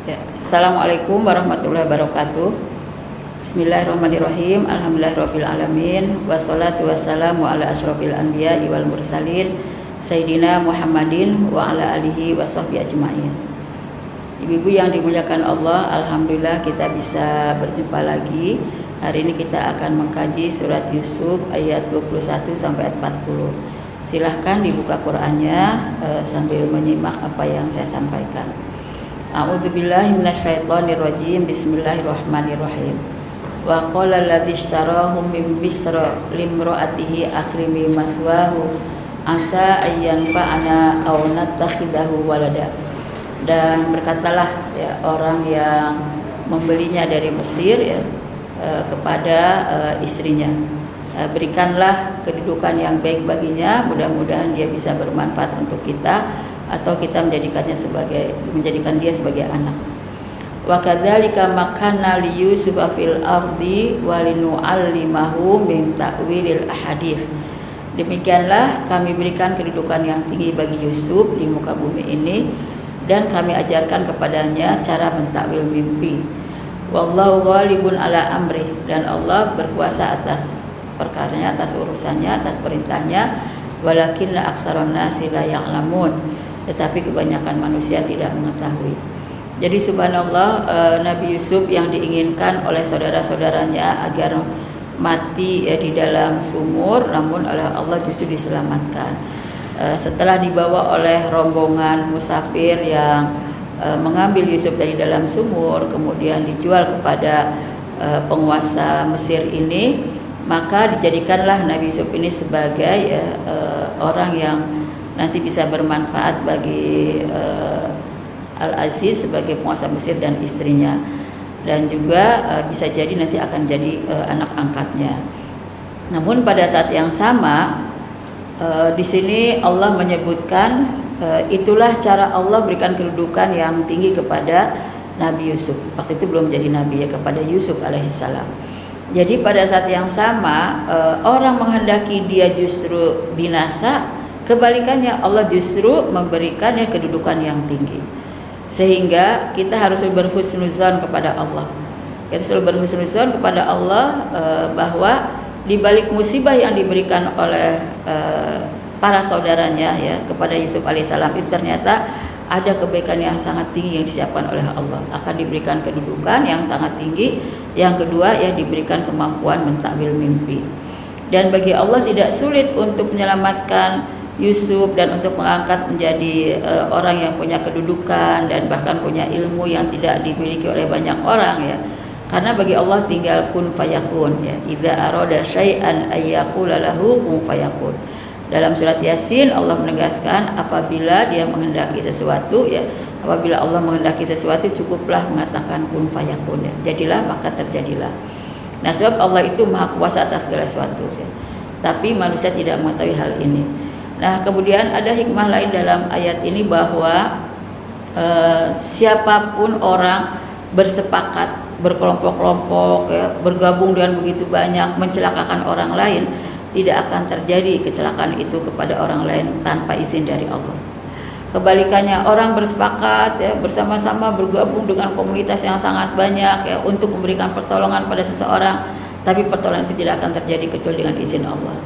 Ya, Assalamualaikum warahmatullahi wabarakatuh. Bismillahirrahmanirrahim. Alhamdulillahirabbil alamin. Wassalatu wassalamu ala asyrofil anbiya'i wal mursalin Sayyidina Muhammadin wa ala alihi wa sahbihi ajma'in. Ibu-ibu yang dimuliakan Allah, alhamdulillah kita bisa berjumpa lagi. Hari ini kita akan mengkaji surat Yusuf ayat 21 sampai 40. Silahkan dibuka Qur'annya sambil menyimak apa yang saya sampaikan. A'udzubillahi minasyaitonirrajim. Bismillahirrahmanirrahim. Wa qala alladzi ishtarahu min Misra limra'atihi akrimi mathwahu asa ayyan fa'ana aw nattakhidahu walada. Dan berkatalah ya, orang yang membelinya dari Mesir ya, kepada istrinya, berikanlah kedudukan yang baik baginya, mudah-mudahan dia bisa bermanfaat untuk kita atau kita menjadikan dia sebagai anak. Wa kadzalika makanna li Yusuf fil ardi wa linu'allimahu min ta'wilil ahadits. Demikianlah kami berikan kedudukan yang tinggi bagi Yusuf di muka bumi ini dan kami ajarkan kepadanya cara mentakwil mimpi. Wallahu ghalibun ala amri, dan Allah berkuasa atas perkaranya, atas urusannya, atas perintahnya. Walakinna aktsarun nasi la ya'lamun, tetapi kebanyakan manusia tidak mengetahui. Jadi subhanallah, Nabi Yusuf yang diinginkan oleh saudara-saudaranya agar mati di dalam sumur, namun oleh Allah justru diselamatkan. Setelah dibawa oleh rombongan musafir yang mengambil Yusuf dari dalam sumur, kemudian dijual kepada penguasa Mesir ini, maka dijadikanlah Nabi Yusuf ini sebagai orang yang nanti bisa bermanfaat bagi Al-Aziz sebagai penguasa Mesir dan istrinya, dan juga bisa jadi nanti akan jadi anak angkatnya. Namun pada saat yang sama di sini Allah menyebutkan itulah cara Allah berikan kedudukan yang tinggi kepada Nabi Yusuf. Waktu itu belum jadi nabi ya, kepada Yusuf alaihissalam. Jadi pada saat yang sama orang menghendaki dia justru binasa, kebalikannya Allah justru memberikannya kedudukan yang tinggi. Sehingga kita harus berhusnuzon kepada Allah. Kita harus berhusnuzon kepada Allah bahwa di balik musibah yang diberikan oleh para saudaranya ya kepada Yusuf alaihissalam, itu ternyata ada kebaikan yang sangat tinggi yang disiapkan oleh Allah. Akan diberikan kedudukan yang sangat tinggi. Yang kedua ya, diberikan kemampuan mentakwil mimpi. Dan bagi Allah tidak sulit untuk menyelamatkan Yusuf dan untuk mengangkat menjadi orang yang punya kedudukan dan bahkan punya ilmu yang tidak dimiliki oleh banyak orang ya. Karena bagi Allah tinggal kun fayakun ya. Idza arada syai'an ayyaqula lahu kun fayakun. Dalam surat Yasin Allah menegaskan apabila dia menghendaki sesuatu ya, apabila Allah menghendaki sesuatu cukuplah mengatakan kun fayakun ya. Jadilah maka terjadilah. Nah, sebab Allah itu maha kuasa atas segala sesuatu ya. Tapi manusia tidak mengetahui hal ini. Nah, kemudian ada hikmah lain dalam ayat ini bahwa siapapun orang bersepakat, berkelompok-kelompok ya, bergabung dengan begitu banyak mencelakakan orang lain, tidak akan terjadi kecelakaan itu kepada orang lain tanpa izin dari Allah. Kebalikannya, orang bersepakat ya, bersama-sama bergabung dengan komunitas yang sangat banyak ya, untuk memberikan pertolongan pada seseorang, tapi pertolongan itu tidak akan terjadi kecuali dengan izin Allah.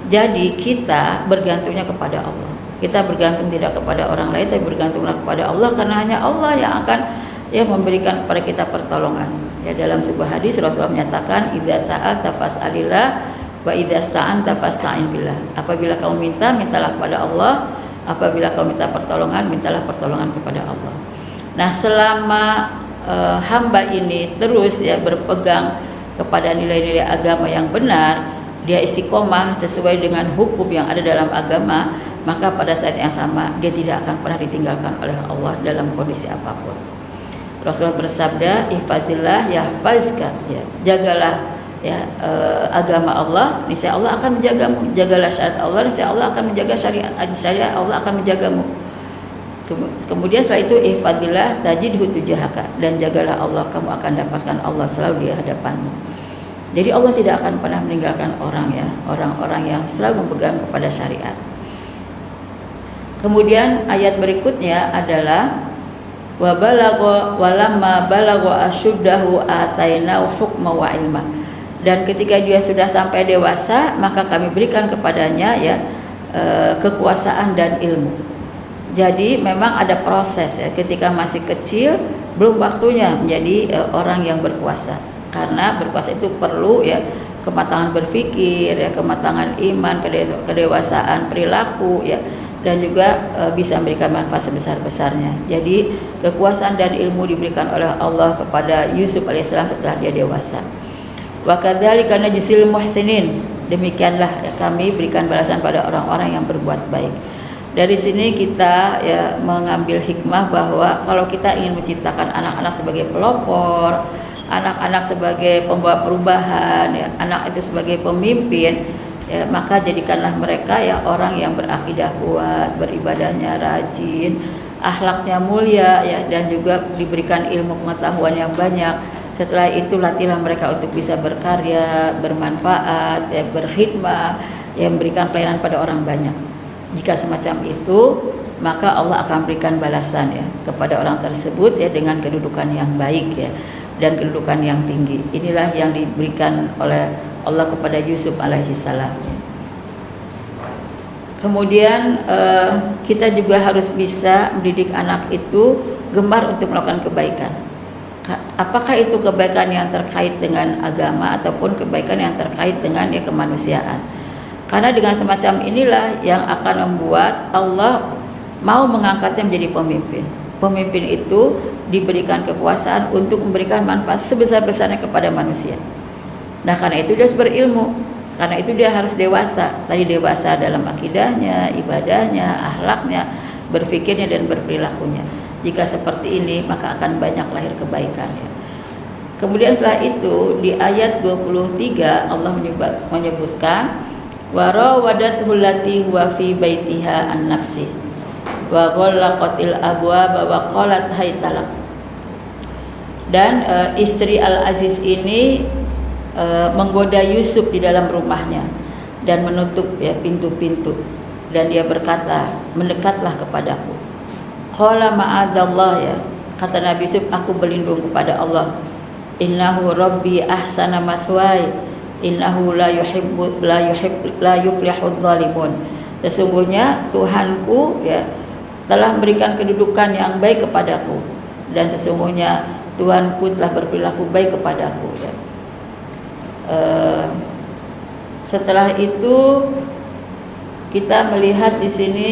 Jadi kita bergantungnya kepada Allah. Kita bergantung tidak kepada orang lain, tapi bergantunglah kepada Allah, karena hanya Allah yang akan ya memberikan kepada kita pertolongan. Ya, dalam sebuah hadis Rasulullah menyatakan, "Idza sa'alta fas'alillah wa idza sta'anta fasta'in billah." Apabila kamu minta, mintalah kepada Allah. Apabila kamu minta pertolongan, mintalah pertolongan kepada Allah. Nah, selama hamba ini terus ya berpegang kepada nilai-nilai agama yang benar, dia istiqomah sesuai dengan hukum yang ada dalam agama, maka pada saat yang sama dia tidak akan pernah ditinggalkan oleh Allah dalam kondisi apapun. Rasulullah bersabda, "Ihfazillah yahfazka." Ya, jagalah ya agama Allah, niscaya Allah akan menjagamu. Jagalah syariat Allah, niscaya Allah akan menjaga syariat Allah akan menjagamu. Kemudian setelah itu, ihfazillah tajidhu tujahaka, dan jagalah Allah, kamu akan dapatkan Allah selalu di hadapanmu. Jadi Allah tidak akan pernah meninggalkan orang-orang yang selalu memegang kepada syariat. Kemudian ayat berikutnya adalah walamma balagha asyuddahu atainahu hukma wa ilma. Dan ketika dia sudah sampai dewasa, maka kami berikan kepadanya ya kekuasaan dan ilmu. Jadi memang ada proses ya, ketika masih kecil belum waktunya menjadi orang yang berkuasa. Karena berkuasa itu perlu ya kematangan berpikir, ya kematangan iman, kedewasaan perilaku ya, dan juga bisa memberikan manfaat sebesar-besarnya. Jadi kekuasaan dan ilmu diberikan oleh Allah kepada Yusuf alaihissalam setelah dia dewasa. Wa kadzalika najzil muhsinin, demikianlah ya, kami berikan balasan pada orang-orang yang berbuat baik. Dari sini kita ya mengambil hikmah bahwa kalau kita ingin menciptakan anak-anak sebagai pelopor, anak-anak sebagai pembawa perubahan ya, anak itu sebagai pemimpin ya, maka jadikanlah mereka ya orang yang berakidah kuat, beribadahnya rajin, akhlaknya mulia ya, dan juga diberikan ilmu pengetahuan yang banyak. Setelah itu latihlah mereka untuk bisa berkarya, bermanfaat, ya, berkhidmah, ya, memberikan pelayanan pada orang banyak. Jika semacam itu, maka Allah akan berikan balasan ya kepada orang tersebut ya dengan kedudukan yang baik ya dan kedudukan yang tinggi. Inilah yang diberikan oleh Allah kepada Yusuf alaihissalam. Kemudian kita juga harus bisa mendidik anak itu gemar untuk melakukan kebaikan. Apakah itu kebaikan yang terkait dengan agama ataupun kebaikan yang terkait dengan ya kemanusiaan. Karena dengan semacam inilah yang akan membuat Allah mau mengangkatnya menjadi pemimpin. Pemimpin itu diberikan kekuasaan untuk memberikan manfaat sebesar-besarnya kepada manusia. Nah, karena itu dia harus berilmu. Karena itu dia harus dewasa. Tadi dewasa dalam akidahnya, ibadahnya, akhlaknya, berpikirnya dan berperilakunya. Jika seperti ini maka akan banyak lahir kebaikan ya. Kemudian setelah itu di ayat 23 Allah menyebutkan wa rawadathu allati huwa fi baitiha an nafsi wa ghallaqatil abwaaba wa qalat haytalak. Dan istri Al-Aziz ini menggoda Yusuf di dalam rumahnya dan menutup ya pintu-pintu, dan dia berkata, mendekatlah kepadaku. Qala ma'adzallah ya, kata Nabi Yusuf, aku berlindung kepada Allah. Innahu rabbi ahsana mathwaya innahu la yuflihudz zalimun. Sesungguhnya Tuhanku ya telah memberikan kedudukan yang baik kepadaku, dan sesungguhnya Tuhanku telah berperilaku baik kepadaku ya. Setelah itu kita melihat di sini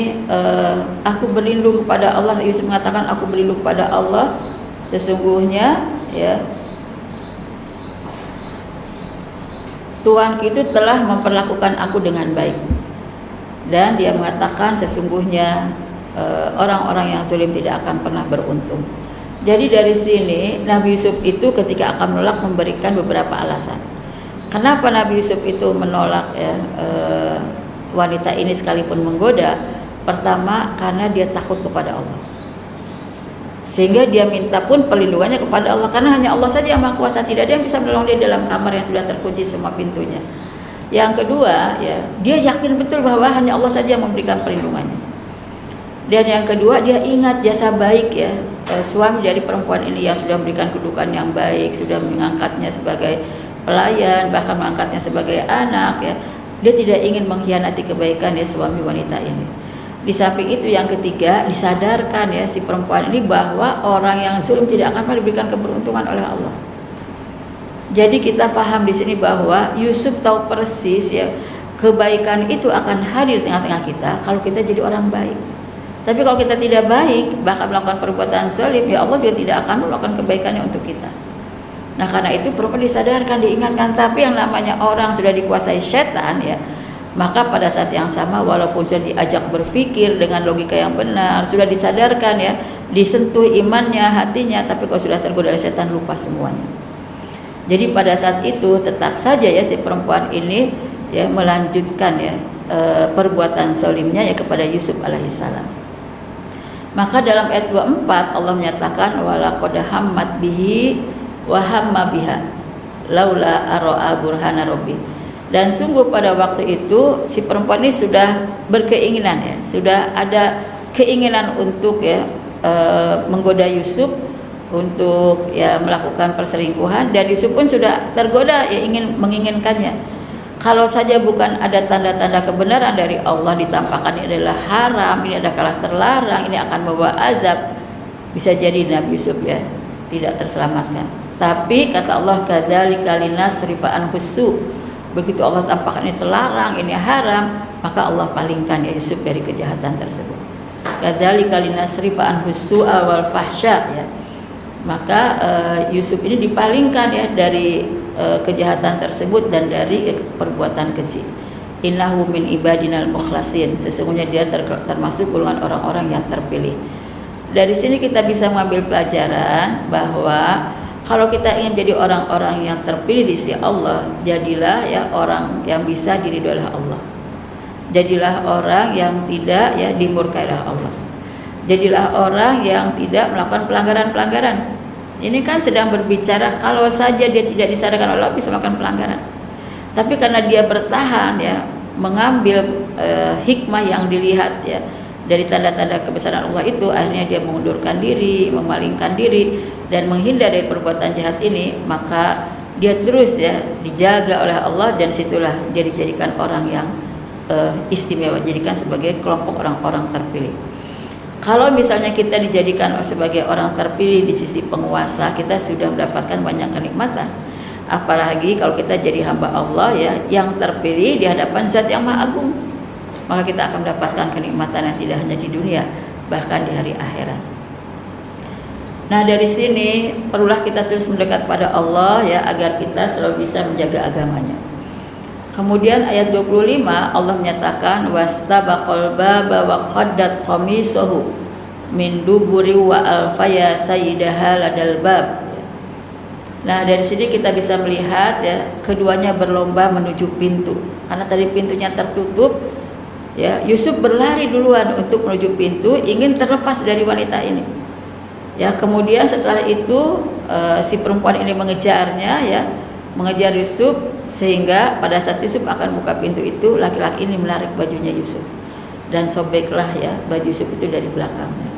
aku berlindung kepada Allah. Yusuf mengatakan aku berlindung kepada Allah, sesungguhnya ya Tuhan itu telah memperlakukan aku dengan baik. Dan dia mengatakan sesungguhnya orang-orang yang zalim tidak akan pernah beruntung. Jadi dari sini Nabi Yusuf itu ketika akan menolak memberikan beberapa alasan. Kenapa Nabi Yusuf itu menolak ya wanita ini sekalipun menggoda? Pertama, karena dia takut kepada Allah, sehingga dia minta pun perlindungannya kepada Allah, karena hanya Allah saja yang maha kuasa, tidak ada yang bisa menolong dia dalam kamar yang sudah terkunci semua pintunya. Yang kedua ya, dia yakin betul bahwa hanya Allah saja yang memberikan perlindungannya. Dan yang kedua, dia ingat jasa baik ya suami dari perempuan ini yang sudah memberikan kedudukan yang baik, sudah mengangkatnya sebagai pelayan, bahkan mengangkatnya sebagai anak ya. Dia tidak ingin mengkhianati kebaikan ya suami wanita ini. Di samping itu yang ketiga, disadarkan ya si perempuan ini bahwa orang yang zalim tidak akan pernah diberikan keberuntungan oleh Allah. Jadi kita paham di sini bahwa Yusuf tahu persis ya kebaikan itu akan hadir di tengah-tengah kita kalau kita jadi orang baik. Tapi kalau kita tidak baik, bahkan melakukan perbuatan zalim, ya Allah juga tidak akan melakukan kebaikannya untuk kita. Nah karena itu perlu disadarkan, diingatkan. Tapi yang namanya orang sudah dikuasai setan ya, maka pada saat yang sama walaupun sudah diajak berpikir dengan logika yang benar, sudah disadarkan ya, disentuh imannya, hatinya, tapi kalau sudah tergoda oleh setan lupa semuanya. Jadi pada saat itu tetap saja ya si perempuan ini ya melanjutkan ya perbuatan zalimnya ya kepada Yusuf alaihissalam. Maka dalam ayat 24 Allah menyatakan walaqad hammat bihi wa hamma biha laula ara'a burhana rabbi. Dan sungguh pada waktu itu si perempuan ini sudah berkeinginan ya, sudah ada keinginan untuk ya menggoda Yusuf untuk ya melakukan perselingkuhan, dan Yusuf pun sudah tergoda ya menginginkannya. Kalau saja bukan ada tanda-tanda kebenaran dari Allah ditampakkan ini adalah haram, ini adalah terlarang, ini akan membawa azab, bisa jadi Nabi Yusuf ya tidak terselamatkan. Tapi kata Allah, kadzalika linasrifa anhu su, begitu Allah tampakkan ini terlarang, ini haram, maka Allah palingkan ya Yusuf dari kejahatan tersebut. Kadzalika linasrifa anhu su'a wal fahsya ya. Maka Yusuf ini dipalingkan ya dari kejahatan tersebut dan dari perbuatan keji. Innahu min ibadinal mukhlasin, sesungguhnya dia termasuk golongan orang-orang yang terpilih. Dari sini kita bisa mengambil pelajaran bahwa kalau kita ingin jadi orang-orang yang terpilih di sisi Allah, jadilah ya orang yang bisa diridhoi oleh Allah. Jadilah orang yang tidak ya dimurkai oleh Allah. Jadilah orang yang tidak melakukan pelanggaran-pelanggaran. Ini kan sedang berbicara kalau saja dia tidak disadarkan oleh Allah bisa melakukan pelanggaran. Tapi karena dia bertahan ya mengambil hikmah yang dilihat ya dari tanda-tanda kebesaran Allah itu, akhirnya dia mengundurkan diri, memalingkan diri dan menghindar dari perbuatan jahat ini, maka dia terus ya dijaga oleh Allah, dan situlah dia dijadikan orang yang istimewa, dijadikan sebagai kelompok orang-orang terpilih. Kalau misalnya kita dijadikan sebagai orang terpilih di sisi penguasa, kita sudah mendapatkan banyak kenikmatan. Apalagi kalau kita jadi hamba Allah ya, yang terpilih di hadapan Zat yang Maha Agung, maka kita akan mendapatkan kenikmatan yang tidak hanya di dunia, bahkan di hari akhirat. Nah, dari sini perlulah kita terus mendekat pada Allah ya, agar kita selalu bisa menjaga agamanya. Kemudian ayat 25 Allah menyatakan wastabaqal baba wa qaddat qamisahu min duburi wa alfaya sayyidaha ladal bab. Nah, dari sini kita bisa melihat ya keduanya berlomba menuju pintu. Karena tadi pintunya tertutup ya, Yusuf berlari duluan untuk menuju pintu, ingin terlepas dari wanita ini. Ya, kemudian setelah itu si perempuan ini mengejarnya ya, mengejar Yusuf, sehingga pada saat Yusuf akan buka pintu itu, laki-laki ini menarik bajunya Yusuf dan sobeklah ya baju Yusuf itu dari belakangnya.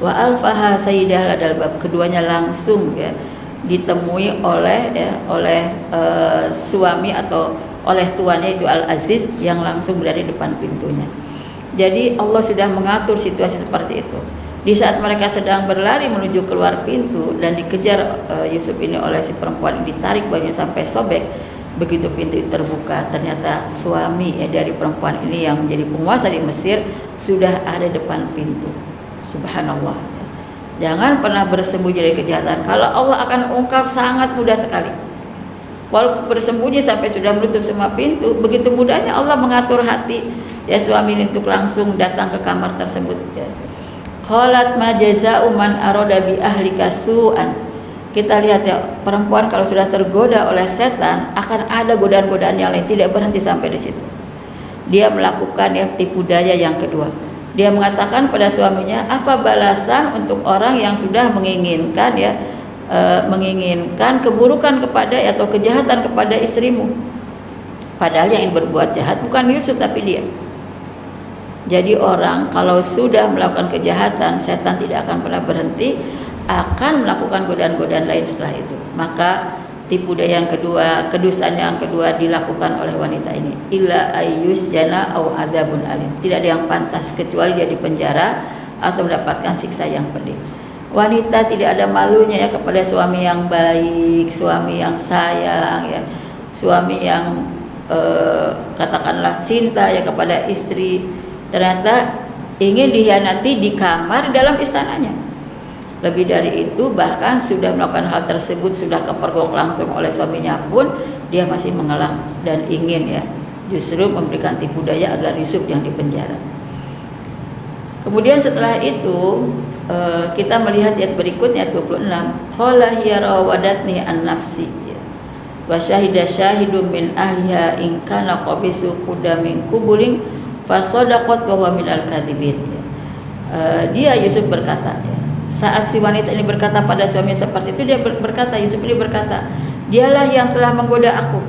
Wa alfaha sayyidah ladal bab, keduanya langsung ya ditemui oleh suami atau oleh tuannya itu Al-Aziz yang langsung berada di depan pintunya. Jadi Allah sudah mengatur situasi seperti itu. Di saat mereka sedang berlari menuju keluar pintu dan dikejar Yusuf ini oleh si perempuan ini, ditarik bajunya sampai sobek. Begitu pintu itu terbuka, ternyata suami dari perempuan ini yang menjadi penguasa di Mesir sudah ada depan pintu. Subhanallah. Jangan pernah bersembunyi dari kejahatan. Kalau Allah akan ungkap sangat mudah sekali. Walaupun bersembunyi sampai sudah menutup semua pintu, begitu mudahnya Allah mengatur hati ya suami ini untuk langsung datang ke kamar tersebut ya. Qalat ma jazaa'u man arada bi ahlika su'an. Kita lihat ya, perempuan kalau sudah tergoda oleh setan akan ada godaan-godaan yang lain, tidak berhenti sampai di situ. Dia melakukan ya tipu daya yang kedua. Dia mengatakan pada suaminya, apa balasan untuk orang yang sudah menginginkan ya menginginkan keburukan kepada atau kejahatan kepada istrimu. Padahal yang ingin berbuat jahat bukan Yusuf tapi dia. Jadi orang kalau sudah melakukan kejahatan, setan tidak akan pernah berhenti, akan melakukan godaan-godaan lain setelah itu. Maka tipu daya yang kedua, kedustaan yang kedua dilakukan oleh wanita ini. Illa ayyus jana au adzabun alim. Tidak ada yang pantas kecuali dia dipenjara atau mendapatkan siksa yang pedih. Wanita tidak ada malunya ya kepada suami yang baik, suami yang sayang ya, suami yang katakanlah cinta ya kepada istri. Ternyata ingin dikhianati di kamar dalam istananya. Lebih dari itu, bahkan sudah melakukan hal tersebut, sudah kepergok langsung oleh suaminya pun, dia masih mengelak dan ingin ya justru memberikan tipu daya agar Yusuf yang dipenjara. Kemudian setelah itu kita melihat ayat berikutnya 26. Qala hiya rawadatni an nafsi wa syahida syahidun min ahliha in kana qabisu qudamin kubuling fasadaqat wa huwa minal kadhibin. Dia Yusuf berkata ya, saat si wanita ini berkata pada suami seperti itu, dia berkata, Yusuf ini berkata, dialah yang telah menggoda aku.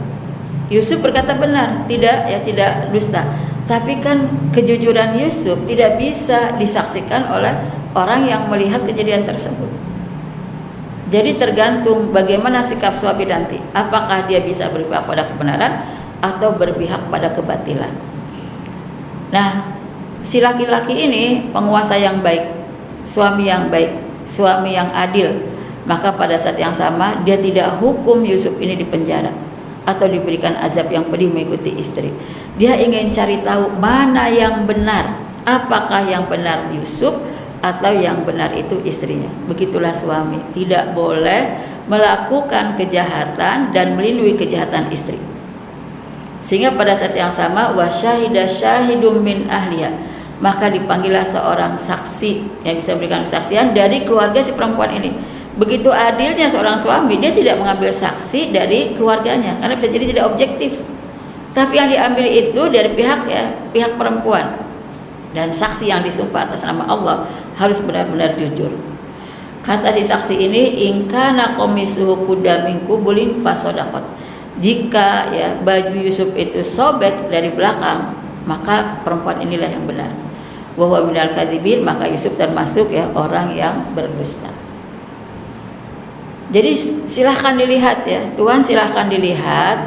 Yusuf berkata benar, tidak dusta. Tapi kan kejujuran Yusuf tidak bisa disaksikan oleh orang yang melihat kejadian tersebut. Jadi tergantung bagaimana sikap suami nanti, apakah dia bisa berpihak pada kebenaran atau berpihak pada kebatilan. Nah, si laki-laki ini penguasa yang baik, suami yang baik, suami yang adil, maka pada saat yang sama dia tidak hukum Yusuf ini dipenjara atau diberikan azab yang pedih mengikuti istri. Dia ingin cari tahu mana yang benar, apakah yang benar Yusuf atau yang benar itu istrinya. Begitulah suami, tidak boleh melakukan kejahatan dan melindungi kejahatan istri. Sehingga pada saat yang sama wasyahida syahidum min ahliya, maka dipanggillah seorang saksi yang bisa memberikan kesaksian dari keluarga si perempuan ini. Begitu adilnya seorang suami, dia tidak mengambil saksi dari keluarganya karena bisa jadi tidak objektif. Tapi yang diambil itu dari pihak perempuan. Dan saksi yang disumpah atas nama Allah harus benar-benar jujur. Kata si saksi ini, ingkana komisuhu kudamin kubulin fasodakot. Jika baju Yusuf itu sobek dari belakang, maka perempuan inilah yang benar. Wa huwa minal kadhibin, maka Yusuf termasuk orang yang berdusta. Jadi silahkan dilihat Tuhan silahkan dilihat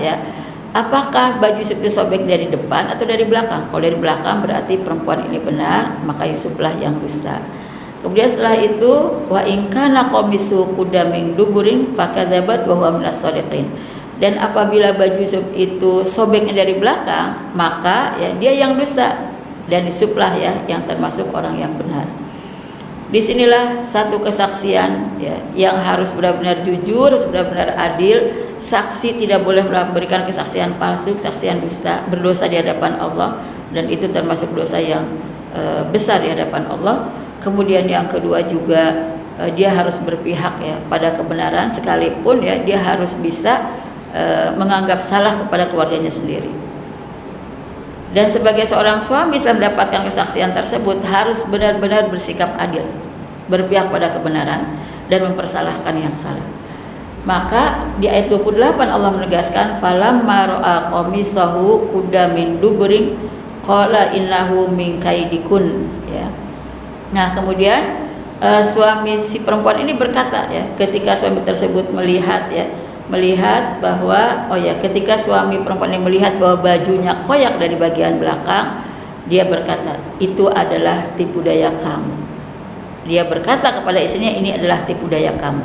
apakah baju Yusuf itu sobek dari depan atau dari belakang. Kalau dari belakang berarti perempuan ini benar, maka Yusuflah yang dusta. Kemudian setelah itu wa in kana qamisu kudamin duburin fakadzabat wa huwa minas shadiqin. Dan apabila baju Yusuf itu sobeknya dari belakang, maka dia yang dusta dan Yusuflah yang termasuk orang yang benar. Disinilah satu kesaksian yang harus benar-benar jujur, harus benar-benar adil. Saksi tidak boleh memberikan kesaksian palsu, kesaksian dusta, berdosa di hadapan Allah, dan itu termasuk dosa yang besar di hadapan Allah. Kemudian yang kedua juga dia harus berpihak pada kebenaran, sekalipun dia harus bisa menganggap salah kepada keluarganya sendiri. Dan sebagai seorang suami setelah mendapatkan kesaksian tersebut harus benar-benar bersikap adil, berpihak pada kebenaran dan mempersalahkan yang salah. Maka di ayat 28 Allah menegaskan falamma ra'a qamisahu qudda min dubrin qala innahu min kaidikun Nah, kemudian suami si perempuan ini berkata ketika suami tersebut melihat bahwa ketika suami perempuan ini melihat bahwa bajunya koyak dari bagian belakang, dia berkata, itu adalah tipu daya kamu. Dia berkata kepada istrinya, ini adalah tipu daya kamu.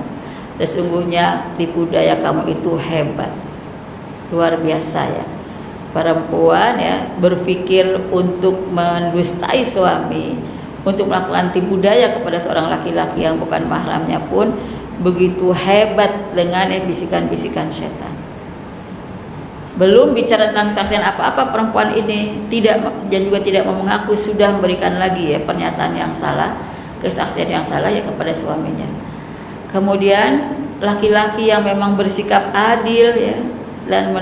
Sesungguhnya tipu daya kamu itu hebat, luar biasa Perempuan berpikir untuk mendustai suami, untuk melakukan tipu daya kepada seorang laki-laki yang bukan mahramnya pun begitu hebat dengan bisikan-bisikan setan. Belum bicara tentang kesaksian apa-apa, perempuan ini tidak mau mengaku sudah memberikan lagi pernyataan yang salah, kesaksian yang salah kepada suaminya. Kemudian laki-laki yang memang bersikap adil dan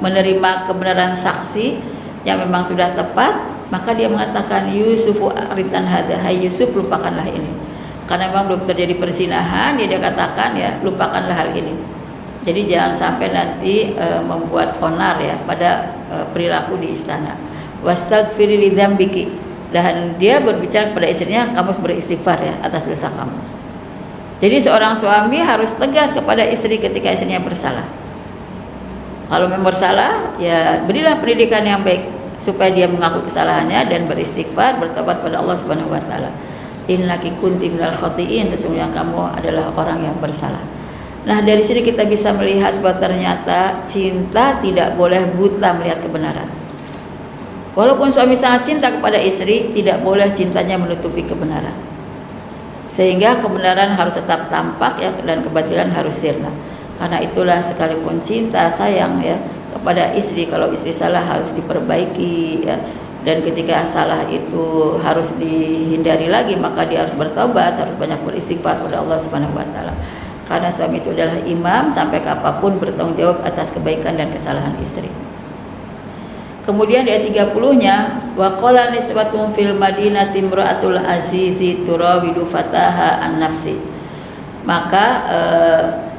menerima kebenaran saksi yang memang sudah tepat, maka dia mengatakan Yusufu aritan hada, hai Yusuf, lupakanlah ini. Karena memang belum terjadi perzinahan, dia katakan lupakanlah hal ini. Jadi jangan sampai nanti membuat onar pada perilaku di istana. Wastaghfiri li dzambiki, dan dia berbicara kepada istrinya, kamu harus beristighfar atas dosa kamu. Jadi seorang suami harus tegas kepada istri ketika istrinya bersalah. Kalau memang bersalah, berilah pendidikan yang baik supaya dia mengaku kesalahannya dan beristighfar, bertobat pada Allah Subhanahu wa taala. Innaki kunti minal khati'in, sesungguhnya kamu adalah orang yang bersalah. Nah, dari sini kita bisa melihat bahwa ternyata cinta tidak boleh buta melihat kebenaran. Walaupun suami sangat cinta kepada istri, tidak boleh cintanya menutupi kebenaran. Sehingga kebenaran harus tetap tampak dan kebatilan harus sirna. Karena itulah sekalipun cinta sayang kepada istri, kalau istri salah harus diperbaiki dan ketika salah itu harus dihindari lagi, maka dia harus bertobat, harus banyak beristighfar kepada Allah Subhanahu wa taala. Karena suami itu adalah imam, sampai kapanpun bertanggung jawab atas kebaikan dan kesalahan istri. Kemudian di ayat 30-nya, wa qala nisbatun fil madinati imra'atul azizi turawidu fataha an nafsi. Maka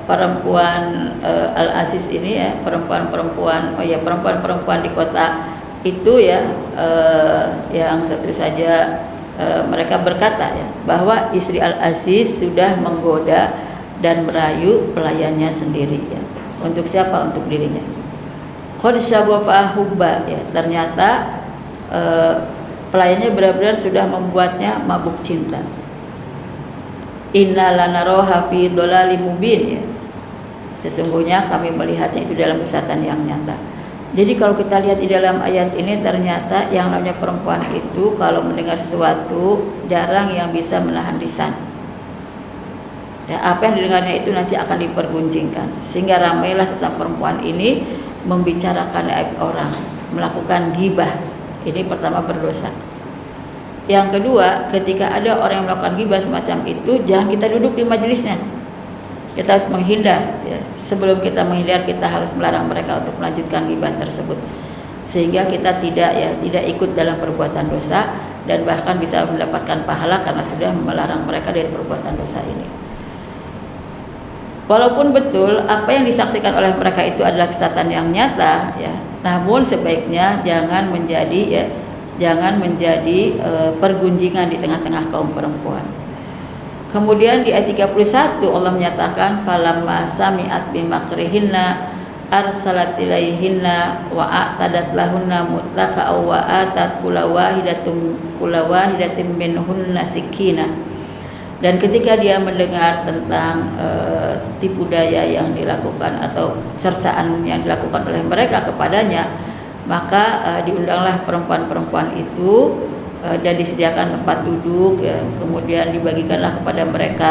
perempuan Al-Aziz ini perempuan-perempuan di kota itu yang tentu saja mereka berkata ya bahwa istri Al-Aziz sudah menggoda dan merayu pelayannya sendiri ya. Untuk siapa? Untuk dirinya. Qad syaghafa hubba ya, ternyata pelayannya benar-benar sudah membuatnya mabuk cinta. Inna lanaroha fi dolalim mubin ya. Sesungguhnya kami melihatnya itu dalam kesesatan yang nyata. Jadi kalau kita lihat di dalam ayat ini, ternyata yang namanya perempuan itu kalau mendengar sesuatu jarang yang bisa menahan lisan. Ya, apa yang didengarnya itu nanti akan diperguncingkan. Sehingga ramailah sesama perempuan ini membicarakan aib orang, melakukan ghibah. Ini pertama berdosa. Yang kedua, ketika ada orang yang melakukan ghibah semacam itu, jangan kita duduk di majelisnya. Kita harus menghindar ya. Sebelum kita menghindar, kita harus melarang mereka untuk melanjutkan ghibah tersebut, sehingga kita tidak ikut dalam perbuatan dosa, dan bahkan bisa mendapatkan pahala karena sudah melarang mereka dari perbuatan dosa ini. Walaupun betul apa yang disaksikan oleh mereka itu adalah kesesatan yang nyata ya, namun sebaiknya jangan menjadi pergunjingan di tengah-tengah kaum perempuan. Kemudian di ayat 31 Allah menyatakan falamma sami'at bimakrihinna arsalat ilaihinna wa a'tadat lahunna mutlaqa'aw wa atat kulawahidatin minhunna sikina. Dan ketika dia mendengar tentang tipu daya yang dilakukan atau cercaan yang dilakukan oleh mereka kepadanya, maka diundanglah perempuan-perempuan itu dan disediakan tempat duduk ya. Kemudian dibagikanlah kepada mereka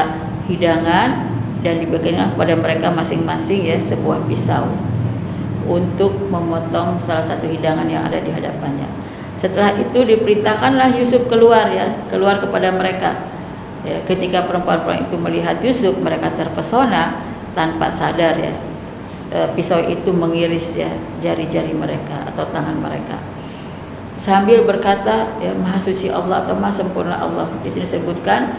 hidangan dan dibagikanlah kepada mereka masing-masing ya sebuah pisau untuk memotong salah satu hidangan yang ada di hadapannya. Setelah itu diperintahkanlah Yusuf keluar kepada mereka ya. Ketika perempuan-perempuan itu melihat Yusuf, mereka terpesona tanpa sadar ya, pisau itu mengiris ya jari-jari mereka atau tangan mereka, sambil berkata ya, Maha Suci Allah atau Maha Sempurna Allah. Di sini disebutkan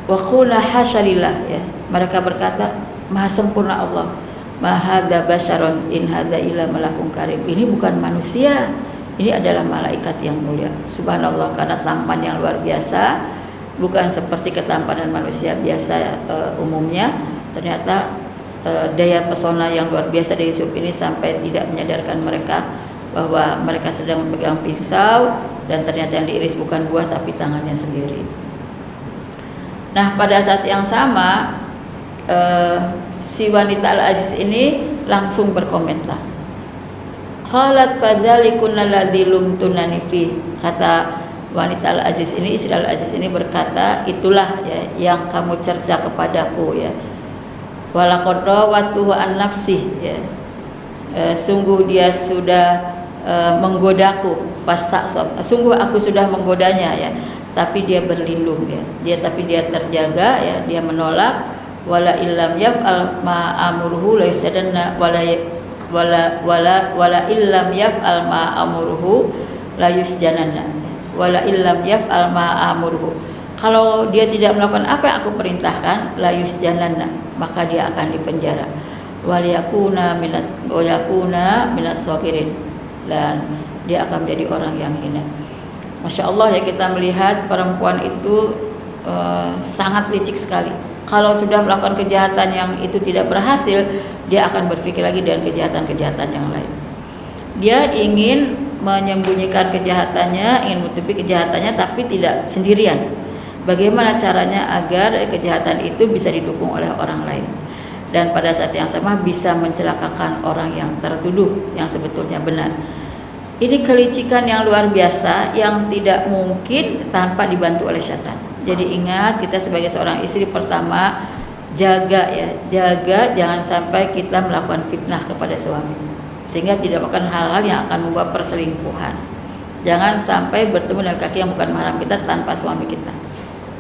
wa qulna hasyalillah ya. Mereka berkata Maha Sempurna Allah, ma hadza basyaron in hadza illa malakun karim. Ini bukan manusia, ini adalah malaikat yang mulia. Subhanallah, karena tampan yang luar biasa, bukan seperti ketampanan manusia biasa umumnya. Ternyata daya pesona yang luar biasa dari Yusuf ini sampai tidak menyadarkan mereka bahwa mereka sedang memegang pisau dan ternyata yang diiris bukan buah tapi tangannya sendiri. Nah, pada saat yang sama si wanita Al-Aziz ini langsung berkomentar. Qalat fadzalikunna alladzi lumtunani fi. Kata wanita Al-Aziz ini, istri Al-Aziz ini berkata, itulah ya yang kamu cerca kepadaku ya. Walaqad rawatuhu an nafsi ya. Sungguh dia sudah menggodaku, sungguh aku sudah menggodanya ya, tapi dia berlindung ya, tapi dia terjaga ya, dia menolak. Wala illam yaf'al ma amruhu la yasadanna wala illam yaf'al ma amruhu la yusjananna. Wala illam yaf'al ma amruhu, kalau dia tidak melakukan apa yang aku perintahkan, la yusjananna, maka dia akan dipenjara. Waliyakuna minas sagirin, dan dia akan menjadi orang yang hina. Masya Allah ya, kita melihat perempuan itu sangat licik sekali. Kalau sudah melakukan kejahatan yang itu tidak berhasil, dia akan berpikir lagi dengan kejahatan-kejahatan yang lain. Dia ingin menyembunyikan kejahatannya, ingin menutupi kejahatannya, tapi tidak sendirian. Bagaimana caranya agar kejahatan itu bisa didukung oleh orang lain, dan pada saat yang sama bisa mencelakakan orang yang tertuduh yang sebetulnya benar. Ini kelicikan yang luar biasa yang tidak mungkin tanpa dibantu oleh syaitan. Jadi ingat, kita sebagai seorang istri, pertama jaga jangan sampai kita melakukan fitnah kepada suami, sehingga tidak melakukan hal-hal yang akan membawa perselingkuhan. Jangan sampai bertemu dengan laki yang bukan mahram kita tanpa suami kita,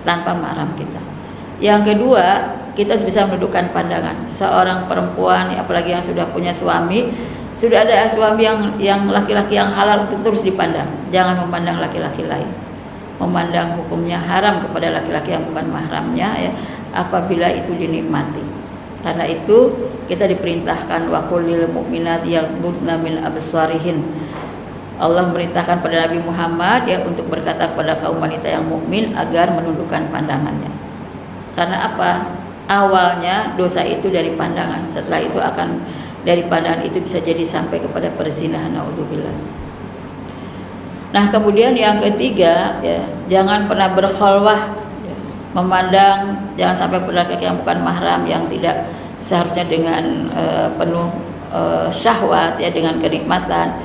tanpa mahram kita. Yang kedua, kita bisa mendudukkan pandangan seorang perempuan, apalagi yang sudah punya suami, sudah ada suami yang laki-laki yang halal untuk terus dipandang. Jangan memandang laki-laki lain, memandang hukumnya haram kepada laki-laki yang bukan mahramnya ya, apabila itu dinikmati. Karena itu kita diperintahkan wa qul lil mu'minati yaghdudna min absarihin, Allah memerintahkan pada Nabi Muhammad ya untuk berkata kepada kaum wanita yang mukmin agar menundukkan pandangannya. Karena apa? Awalnya dosa itu dari pandangan, setelah itu akan dari pandangan itu bisa jadi sampai kepada perzinahan, naudzubillah. Nah, kemudian yang ketiga ya, jangan pernah berkhalwah ya, memandang, jangan sampai laki-laki yang bukan mahram yang tidak seharusnya dengan penuh syahwat ya, dengan kenikmatan,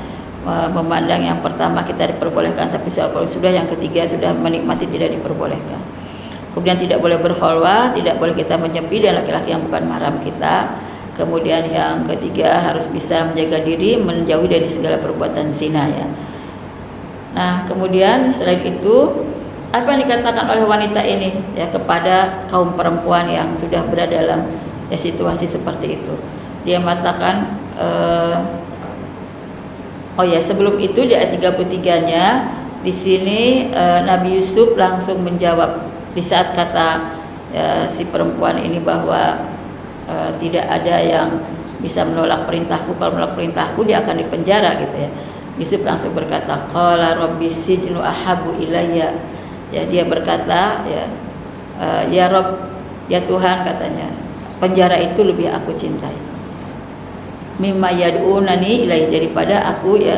memandang yang pertama kita diperbolehkan tapi sudah yang ketiga sudah menikmati tidak diperbolehkan. Kemudian tidak boleh berkhalwah, tidak boleh kita menyepi dengan laki-laki yang bukan mahram kita. Kemudian yang ketiga harus bisa menjaga diri menjauhi dari segala perbuatan zina ya. Nah, kemudian selain itu apa yang dikatakan oleh wanita ini ya kepada kaum perempuan yang sudah berada dalam ya, situasi seperti itu. Dia mengatakan sebelum itu di ayat 33-nya di sini Nabi Yusuf langsung menjawab di saat kata si perempuan ini bahwa tidak ada yang bisa menolak perintahku, kalau menolak perintahku dia akan dipenjara gitu ya. Yusuf langsung berkata, qala rabbis sijnu ahabbu ilayya. Ya, dia berkata ya Rabb, ya Tuhan katanya, penjara itu lebih aku cintai. Mimma yad'unani ilaihi, daripada aku ya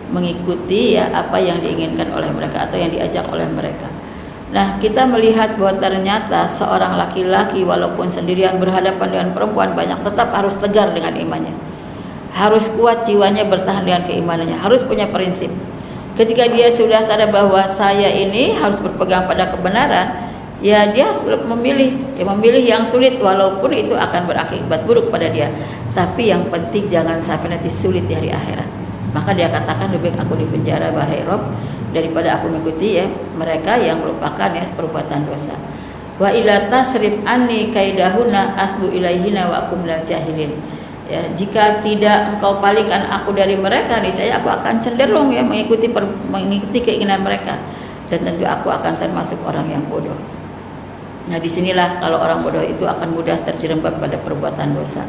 mengikuti ya apa yang diinginkan oleh mereka atau yang diajak oleh mereka. Nah, kita melihat bahwa ternyata seorang laki-laki walaupun sendirian berhadapan dengan perempuan banyak tetap harus tegar dengan imannya. Harus kuat jiwanya bertahan dengan keimanannya, harus punya prinsip. Ketika dia sudah sadar bahwa saya ini harus berpegang pada kebenaran, ya dia harus memilih yang sulit walaupun itu akan berakibat buruk pada dia. Tapi yang penting jangan sampai nanti sulit di hari akhirat. Maka dia katakan lebih baik aku di penjara wahai Rabb daripada aku mengikuti ya mereka yang merupakan ya perbuatan dosa. Wa ila tasrif anni kaidahuna asbu ilaihina wa akum minal jahilin. Ya, jika tidak engkau palingkan aku dari mereka, niscaya aku akan cenderung ya mengikuti keinginan mereka dan tentu aku akan termasuk orang yang bodoh. Nah, disinilah kalau orang bodoh itu akan mudah terjerembab pada perbuatan dosa.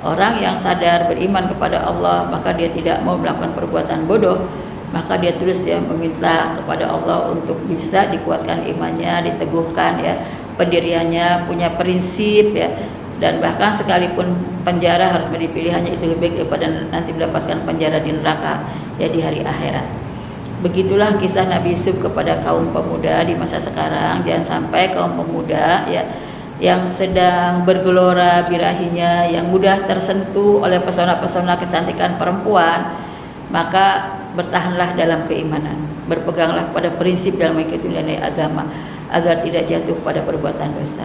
Orang yang sadar beriman kepada Allah, maka dia tidak mau melakukan perbuatan bodoh, maka dia terus ya meminta kepada Allah untuk bisa dikuatkan imannya, diteguhkan ya pendiriannya, punya prinsip ya, dan bahkan sekalipun penjara harus menjadi pilihannya itu lebih baik daripada nanti mendapatkan penjara di neraka ya di hari akhirat. Begitulah kisah Nabi Yusuf kepada kaum pemuda di masa sekarang. Jangan sampai kaum pemuda ya yang sedang bergelora birahinya, yang mudah tersentuh oleh pesona-pesona kecantikan perempuan, maka bertahanlah dalam keimanan, berpeganglah pada prinsip dalam mengikuti nilai agama agar tidak jatuh pada perbuatan dosa.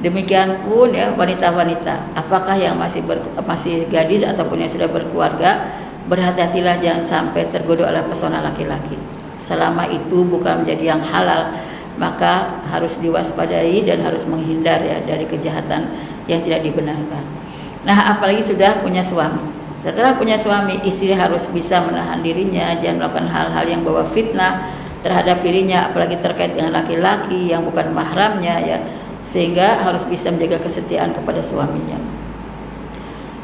Demikian pun ya wanita-wanita, apakah yang masih gadis ataupun yang sudah berkeluarga, berhati-hatilah jangan sampai tergoda oleh pesona laki-laki. Selama itu bukan menjadi yang halal, maka harus diwaspadai dan harus menghindar ya dari kejahatan yang tidak dibenarkan. Nah, apalagi sudah punya suami. Setelah punya suami, istri harus bisa menahan dirinya, jangan melakukan hal-hal yang bawa fitnah terhadap dirinya, apalagi terkait dengan laki-laki yang bukan mahramnya ya, sehingga harus bisa menjaga kesetiaan kepada suaminya.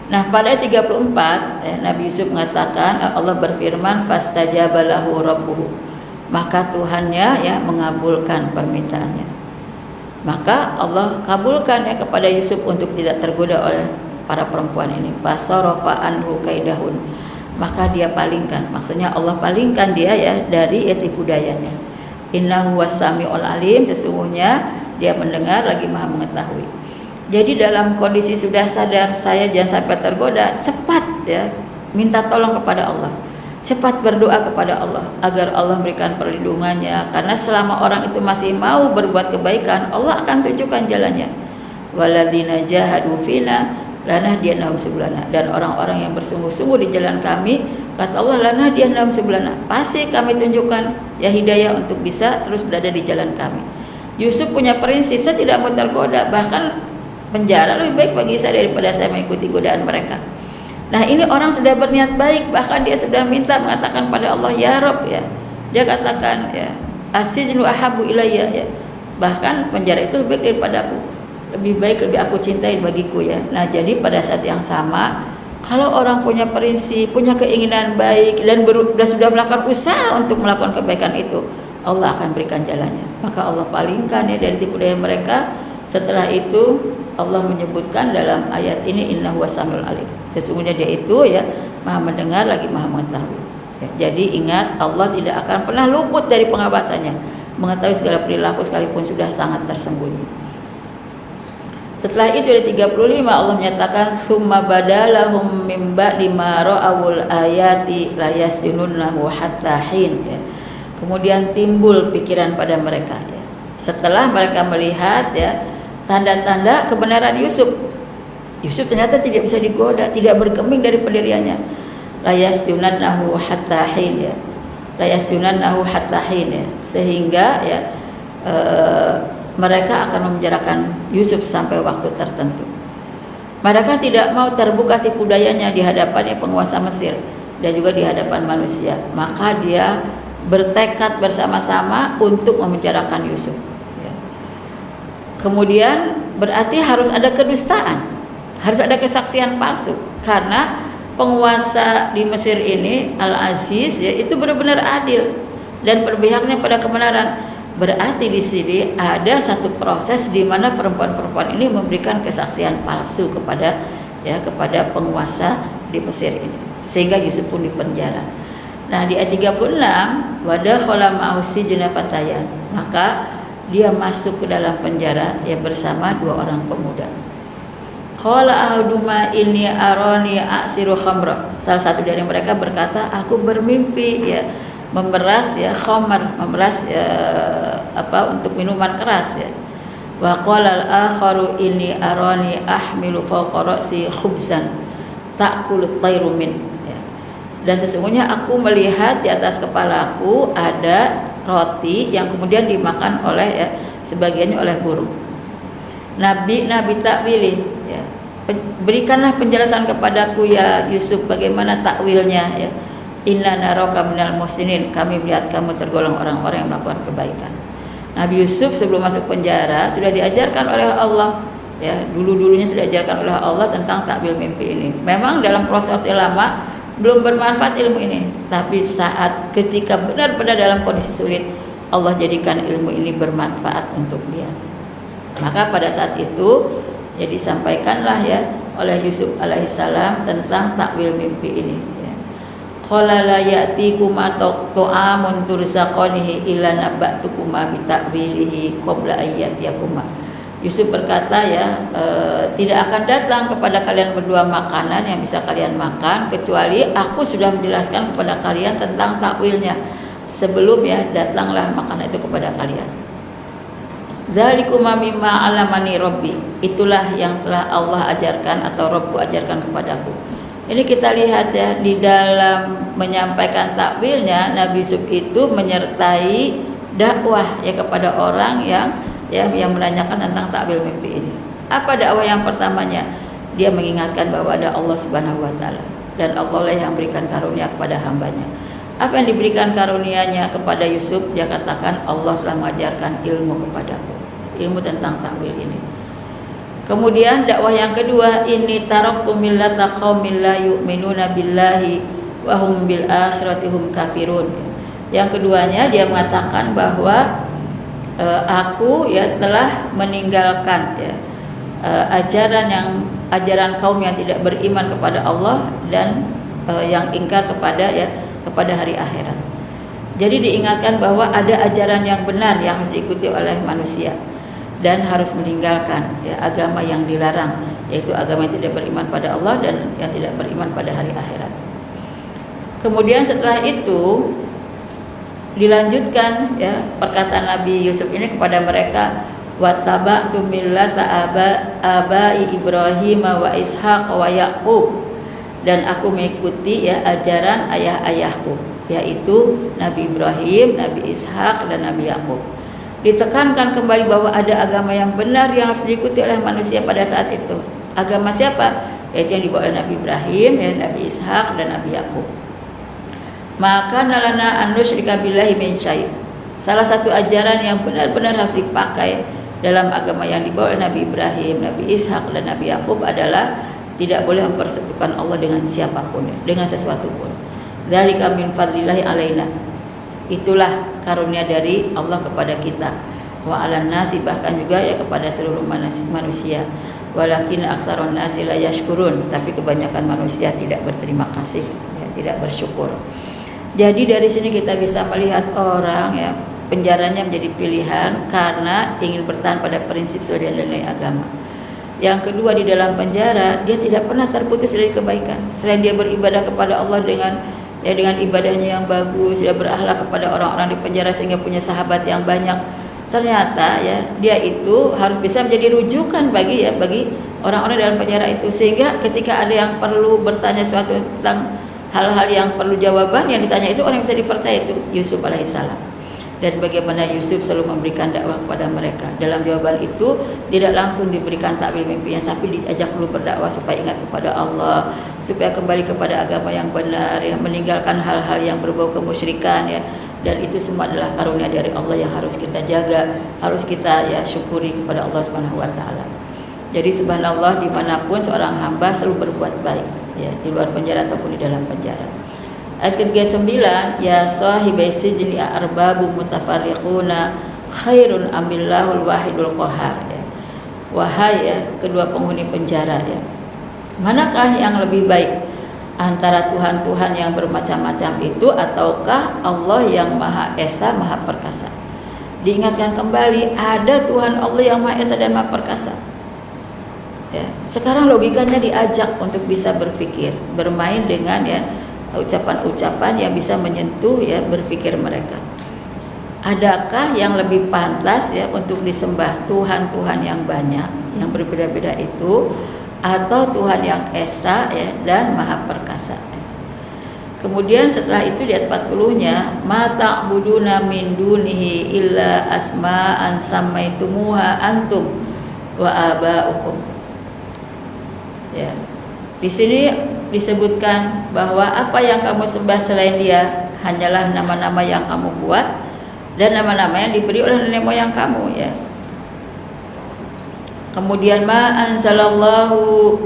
Nah, pada ayat 34 Nabi Yusuf mengatakan, Allah berfirman, fastajaba lahu rabbuhu, maka Tuhannya ya mengabulkan permintaannya. Maka Allah kabulkan ya kepada Yusuf untuk tidak tergoda oleh para perempuan ini. Fasarafa anhu kaidahun, maka dia palingkan, maksudnya Allah palingkan dia ya dari tipu dayanya. Innahu was-sami'ul alim, sesungguhnya dia mendengar lagi maha mengetahui. Jadi dalam kondisi sudah sadar saya jangan sampai tergoda, cepat ya minta tolong kepada Allah, cepat berdoa kepada Allah agar Allah memberikan perlindungannya, karena selama orang itu masih mau berbuat kebaikan, Allah akan tunjukkan jalannya. Waladzina jahadu fina lanahdiyannahum subulana, dan orang-orang yang bersungguh-sungguh di jalan kami, kata Allah, lanahdiyannahum subulana, pasti kami tunjukkan ya hidayah untuk bisa terus berada di jalan kami. Yusuf punya prinsip, saya tidak mau tergoda, bahkan penjara lebih baik bagi saya daripada saya mengikuti godaan mereka. Nah, ini orang sudah berniat baik, bahkan dia sudah minta mengatakan pada Allah, ya Rabb ya. Dia katakan ya, asijnu ahabbu ilayya ya. Bahkan penjara itu lebih baik daripada aku. Lebih baik, lebih aku cintai bagiku ya. Nah, jadi pada saat yang sama Kalau orang punya prinsip, punya keinginan baik dan sudah melakukan usaha untuk melakukan kebaikan itu, Allah akan berikan jalannya. Maka Allah palingkan ya dari tipu daya mereka. Setelah itu Allah menyebutkan dalam ayat ini innahu wasamiul alim. Sesungguhnya dia itu ya Maha mendengar lagi Maha mengetahui. Ya, jadi ingat, Allah tidak akan pernah luput dari pengawasannya, mengetahui segala perilaku sekalipun sudah sangat tersembunyi. Setelah itu dari 35 Allah menyatakan summa badalahum mim ba'di ma ra'awul ayati la yasinunnahu hatta hin ya. Kemudian timbul pikiran pada mereka ya. Setelah mereka melihat ya tanda-tanda kebenaran Yusuf. Yusuf ternyata tidak bisa digoda, tidak bergeming dari pendiriannya. La yasinunnahu hatta hin ya. La yasinunnahu hatta hin ya. Sehingga ya mereka akan memenjarakan Yusuf sampai waktu tertentu. Mereka tidak mau terbuka tipu dayanya di hadapan penguasa Mesir dan juga di hadapan manusia. Maka dia bertekad bersama-sama untuk memenjarakan Yusuf. Ya. Kemudian berarti harus ada kedustaan, harus ada kesaksian palsu, karena penguasa di Mesir ini Al-Aziz ya itu benar-benar adil dan berpihaknya pada kebenaran. Berarti di sini ada satu proses di mana perempuan-perempuan ini memberikan kesaksian palsu kepada penguasa di Mesir ini, sehingga Yusuf pun dipenjara. Nah di ayat 36 wadakhala ma'ahu sijna fatayan, maka dia masuk ke dalam penjara ya bersama dua orang pemuda. Qala ahaduma inni arani asiru khamra, salah satu dari mereka berkata, aku bermimpi ya memeras ya khamar, memeras untuk minuman keras ya. Wa qala al-akharu inni arani ahmilu fawqa ra'si khubzan ta'kulu tayru min ya. Dan sesungguhnya aku melihat di atas kepalaku ada roti yang kemudian dimakan oleh ya sebagiannya oleh burung. Nabi takwili ya. Berikanlah penjelasan kepadaku ya Yusuf bagaimana takwilnya ya. Inna naraka minal muhsinin, kami melihat kamu tergolong orang-orang yang melakukan kebaikan. Nabi Yusuf sebelum masuk penjara sudah diajarkan oleh Allah ya, dulu-dulunya sudah diajarkan oleh Allah tentang takwil mimpi ini. Memang dalam proses lama belum bermanfaat ilmu ini, tapi saat ketika benar-benar dalam kondisi sulit, Allah jadikan ilmu ini bermanfaat untuk dia. Maka pada saat itu ya disampaikanlah ya oleh Yusuf alaihissalam tentang takwil mimpi ini. Qala la ya'tikuma ta'amun turzaqanihi illa nabba'tukuma bitakwilihi qabla ayyatiyakuma. Yusuf berkata ya tidak akan datang kepada kalian berdua makanan yang bisa kalian makan kecuali aku sudah menjelaskan kepada kalian tentang takwilnya sebelum ya datanglah makanan itu kepada kalian. Dzalikum mimma 'alamani rabbi, itulah yang telah Allah ajarkan atau Rabbku ajarkan kepadaku. Ini kita lihat ya di dalam menyampaikan takwilnya Nabi Yusuf itu menyertai dakwah ya kepada orang yang menanyakan tentang takwil mimpi ini. Apa dakwah yang pertamanya? Dia mengingatkan bahwa ada Allah Subhanahu wa taala dan Allah lah yang berikan karunia kepada hambanya. Apa yang diberikan karunianya kepada Yusuf? Dia katakan Allah telah mengajarkan ilmu kepadaku, ilmu tentang takwil ini. Kemudian dakwah yang kedua, inni taraktu millata qaumin la yu'minuna billahi wa hum bil akhirati hum kafirun. Yang keduanya dia mengatakan bahwa aku ya telah meninggalkan ya ajaran kaum yang tidak beriman kepada Allah dan yang ingkar kepada hari akhirat. Jadi diingatkan bahwa ada ajaran yang benar yang harus diikuti oleh manusia dan harus meninggalkan ya agama yang dilarang, yaitu agama yang tidak beriman pada Allah dan yang tidak beriman pada hari akhirat. Kemudian setelah itu dilanjutkan ya perkataan Nabi Yusuf ini kepada mereka, wattaba'tu millata abai Ibrahim wa Ishaq wa Yaqub, dan aku mengikuti ya ajaran ayah-ayahku, yaitu Nabi Ibrahim, Nabi Ishaq dan Nabi Yaqub. Ditekankan kembali bahwa ada agama yang benar yang harus diikuti oleh manusia pada saat itu. Agama siapa? Yaitu yang dibawa oleh Nabi Ibrahim, ya, Nabi Ishaq dan Nabi Yaqub. Maka nalana anusyrika billahi min syai'. Salah satu ajaran yang benar-benar harus dipakai dalam agama yang dibawa oleh Nabi Ibrahim, Nabi Ishaq dan Nabi Yaqub adalah tidak boleh mempersekutukan Allah dengan siapapun, dengan sesuatu pun. Dzalika min fadlillahi alaina. Itulah karunia dari Allah kepada kita. Wa 'alan nasi, bahkan juga ya kepada seluruh manusia. Walakin aktsarun nasi la yashkurun, tapi kebanyakan manusia tidak berterima kasih, ya, tidak bersyukur. Jadi dari sini kita bisa melihat orang ya penjaranya menjadi pilihan karena ingin bertahan pada prinsip sesuai dengan nilai agama. Yang kedua, di dalam penjara dia tidak pernah terputus dari kebaikan. Selain dia beribadah kepada Allah dengan ibadahnya yang bagus, dia berakhlak kepada orang-orang di penjara sehingga punya sahabat yang banyak. Ternyata ya dia itu harus bisa menjadi rujukan bagi orang-orang dalam penjara itu, sehingga ketika ada yang perlu bertanya sesuatu tentang hal-hal yang perlu jawaban, yang ditanya itu orang yang bisa dipercaya itu Yusuf alaihissalam. Dan bagaimana Yusuf selalu memberikan dakwah kepada mereka. Dalam jawaban itu tidak langsung diberikan takwil mimpinya, tapi diajak dulu berdakwah supaya ingat kepada Allah, supaya kembali kepada agama yang benar, ya, meninggalkan hal-hal yang berbau kemusyrikan, ya. Dan itu semua adalah karunia dari Allah yang harus kita jaga, harus kita ya syukuri kepada Allah Subhanahu wa taala. Jadi subhanallah, dimanapun seorang hamba selalu berbuat baik, ya, di luar penjara ataupun di dalam penjara. Ayat ke-39, ya sahibai sijni arbabu mutafarriquna khairun amillahul wahidul qahar, ya. Wahai ya kedua penghuni penjara, ya, manakah yang lebih baik antara Tuhan-Tuhan yang bermacam-macam itu ataukah Allah yang Maha Esa, Maha Perkasa? Diingatkan kembali, ada Tuhan Allah yang Maha Esa dan Maha Perkasa. Ya, sekarang logikanya diajak untuk bisa berpikir, bermain dengan ya ucapan-ucapan yang bisa menyentuh ya berpikir mereka. Adakah yang lebih pantas ya untuk disembah Tuhan-Tuhan yang banyak, yang berbeda-beda itu, atau Tuhan yang Esa ya dan Maha Perkasa? Kemudian setelah itu di ayat 40-nya, ma ta'buduna min dunihi illa asma'an sammaitumuha antum wa aba'ukum. Ya. Di sini disebutkan bahwa apa yang kamu sembah selain Dia hanyalah nama-nama yang kamu buat dan nama-nama yang diberi oleh nenek moyang kamu, ya. Kemudian ma anzalallahu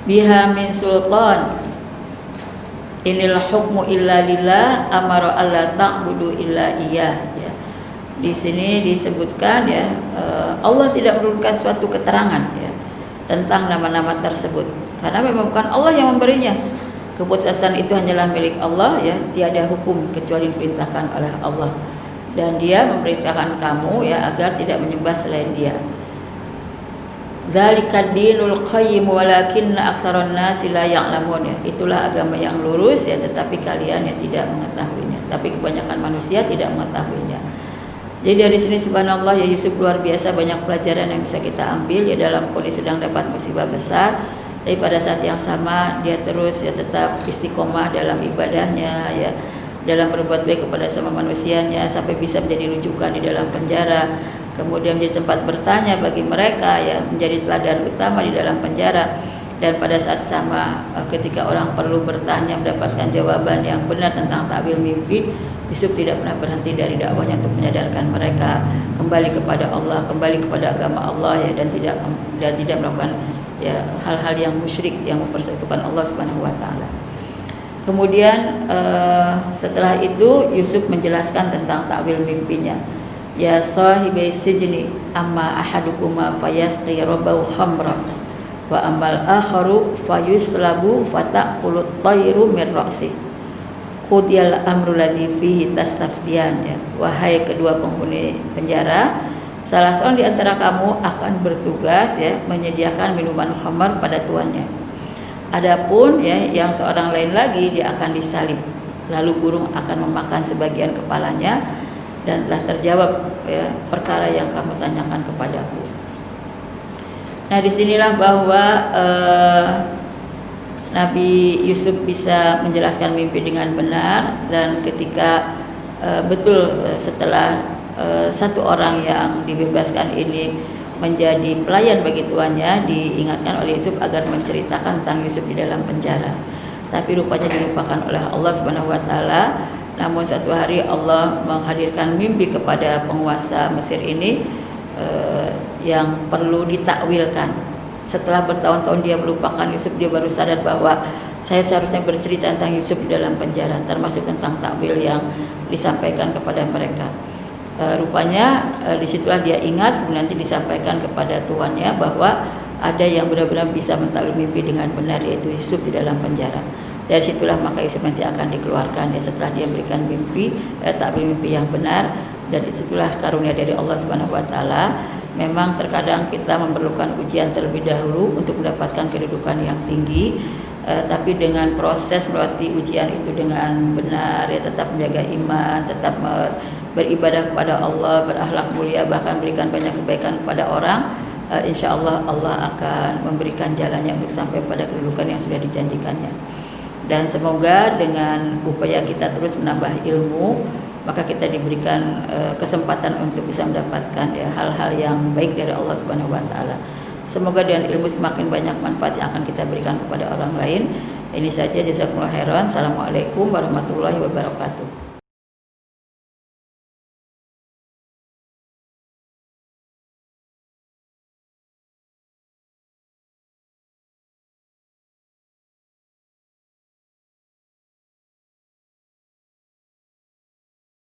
biha min sultan inil hukmu illa lillah amara alla ta'budu illa iyyah, ya. Di sini disebutkan ya Allah tidak menurunkan suatu keterangan ya tentang nama-nama tersebut karena memang bukan Allah yang memberinya. Keputusan itu hanyalah milik Allah, ya, tiada hukum kecuali diperintahkan oleh Allah, dan Dia memerintahkan kamu ya agar tidak menyembah selain Dia. Dzalikad dinul qayyim walakinna aktsaran nasi la ya'lamun, ya. Itulah agama yang lurus ya, tetapi kalian yang tidak mengetahuinya. Tapi kebanyakan manusia tidak mengetahuinya. Jadi dari sini subhanallah ya Yusuf luar biasa banyak pelajaran yang bisa kita ambil ya dalam kondisi sedang dapat musibah besar. Tapi pada saat yang sama dia terus ya tetap istiqomah dalam ibadahnya ya, dalam berbuat baik kepada sama manusianya sampai bisa menjadi rujukan di dalam penjara. Kemudian di tempat bertanya bagi mereka ya, menjadi teladan utama di dalam penjara. Dan pada saat sama ketika orang perlu bertanya mendapatkan jawaban yang benar tentang takwil mimpi, Yusuf tidak pernah berhenti dari dakwahnya untuk menyadarkan mereka kembali kepada Allah, kembali kepada agama Allah ya, dan tidak melakukan ya hal-hal yang musyrik yang mempersekutukan Allah Subhanahu wa taala. Kemudian setelah itu Yusuf menjelaskan tentang takwil mimpinya. Ya sahibai sijni amma ahadukuma fayasqi rabbahu khamra wa amal akharu fayuslabu fataqulu tayru min ra'si qudiyal amru ladzi fihi tasaffiyan, ya. Wahai kedua penghuni penjara, salah seorang di antara kamu akan bertugas ya menyediakan minuman khamar pada tuannya. Adapun ya yang seorang lain lagi dia akan disalib, lalu burung akan memakan sebagian kepalanya, dan telah terjawab ya perkara yang kamu tanyakan kepadaku. Nah, disinilah bahwa Nabi Yusuf bisa menjelaskan mimpi dengan benar, dan ketika betul setelah satu orang yang dibebaskan ini menjadi pelayan bagi tuannya, diingatkan oleh Yusuf agar menceritakan tentang Yusuf di dalam penjara. Tapi rupanya dilupakan oleh Allah Subhanahu wa taala. Namun suatu hari Allah menghadirkan mimpi kepada penguasa Mesir ini yang perlu ditakwilkan setelah bertahun-tahun dia melupakan Yusuf, dia baru sadar bahwa saya seharusnya bercerita tentang Yusuf di dalam penjara, termasuk tentang takwil yang disampaikan kepada mereka. Rupanya disitulah dia ingat, nanti disampaikan kepada tuannya bahwa ada yang benar-benar bisa mentakwil mimpi dengan benar, yaitu Yusuf di dalam penjara. Dari situlah maka Yusuf nanti akan dikeluarkan ya, setelah dia memberikan mimpi, takwil mimpi yang benar. Dan itulah karunia dari Allah Subhanahu wa taala. Memang terkadang kita memerlukan ujian terlebih dahulu untuk mendapatkan kedudukan yang tinggi, tapi dengan proses melewati ujian itu dengan benar ya, tetap menjaga iman, tetap beribadah kepada Allah, berakhlak mulia, bahkan berikan banyak kebaikan kepada orang, insya Allah Allah akan memberikan jalannya untuk sampai pada kedudukan yang sudah dijanjikannya. Dan semoga dengan upaya kita terus menambah ilmu, maka kita diberikan kesempatan untuk bisa mendapatkan ya hal-hal yang baik dari Allah Subhanahu wa taala. Semoga dengan ilmu semakin banyak manfaat yang akan kita berikan kepada orang lain. Ini saja, jazakumullah khairan. Assalamualaikum warahmatullahi wabarakatuh.